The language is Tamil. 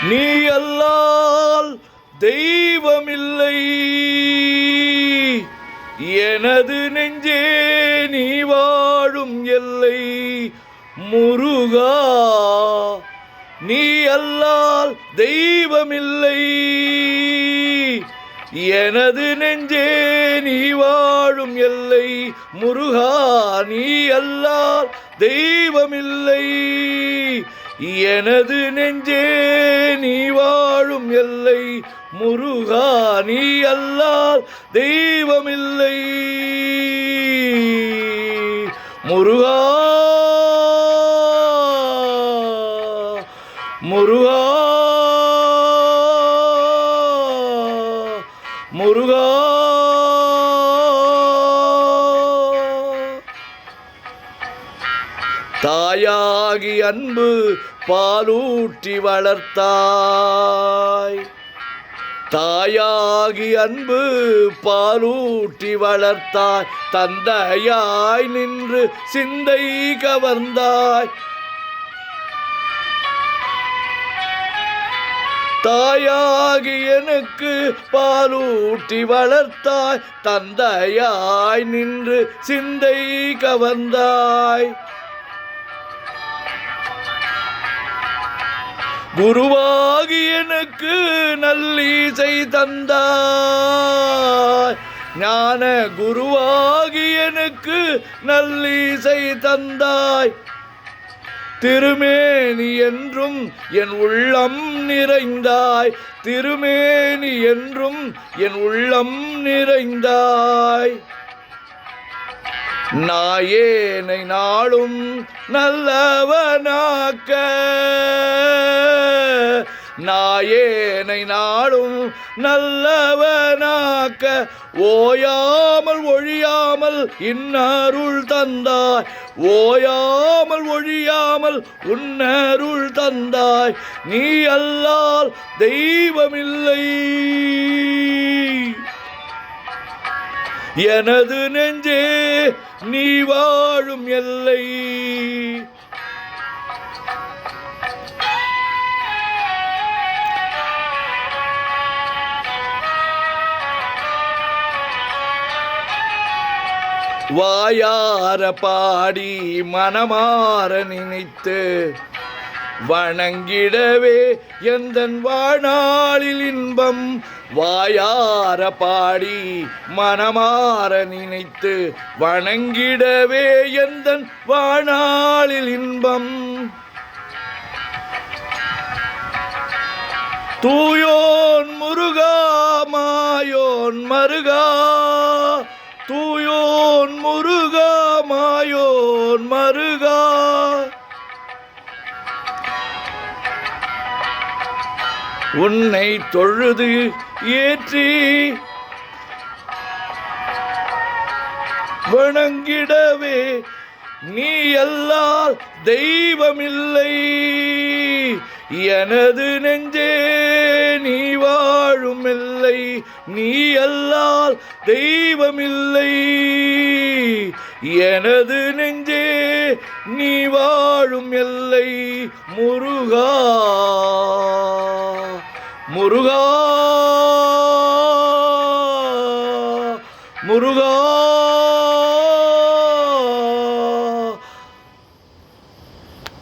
நீ அல்லால் தெய்வமில்லை எனது நெஞ்சே நீ வாழும் எல்லை முருகா. நீ அல்லால் தெய்வமில்லை எனது நெஞ்சே நீ வாழும் எல்லை முருகா. நீ அல்லால் தெய்வமில்லை எனது நெஞ்சே நீ வாழும் எல்லை முருகா. நீ அல்லால் தெய்வமில்லை முருகா. முருகா முருகா தாயாகி அன்பு பாலூட்டி வளர்த்தாய். தாயாகி அன்பு பாலூட்டி வளர்த்தாய். தந்தையாய் நின்று சிந்தை கவர்ந்தாய். தாயாகி எனக்கு பாலூட்டி வளர்த்தாய். தந்தையாய் நின்று சிந்தை கவர்ந்தாய். குருவாகி எனக்கு நல்லீசை தந்தாய். ஞான குருவாகி எனக்கு நல்லீசை தந்தாய். திருமேனி என்றும் என் உள்ளம் நிறைந்தாய். திருமேனி என்றும் என் உள்ளம் நிறைந்தாய். நாயேனை நாளும் நல்லவனாக்க. நாயேனை நாளும் நல்லவனாக்க. ஓயாமல் ஒழியாமல் இன்னருள் தந்தாய். ஓயாமல் ஒழியாமல் உன்னருள் தந்தாய். நீ அல்லால் தெய்வமில்லை எனது நெஞ்சே நீ வாழும் எல்லை. வாயார பாடி மனமாற நினைத்து வணங்கிடவே எந்தன் வாழ்நாளில் இன்பம். வாயார பாடி மனமாற நினைத்து வணங்கிடவே எந்தன் வாழ்நாளில் இன்பம். தூயோன் முருகா மாயோன் மருகா. தூயோன் முருகா மாயோன் மருகா. உன்னை தொழுது ஏற்றி வணங்கிடவே நீ அல்லால் தெய்வமில்லை எனது நெஞ்சே நீ வாழும் எல்லை. நீ அல்லால் தெய்வமில்லை எனது நெஞ்சே நீ வாழும் எல்லை முருகா. முருகா முருகா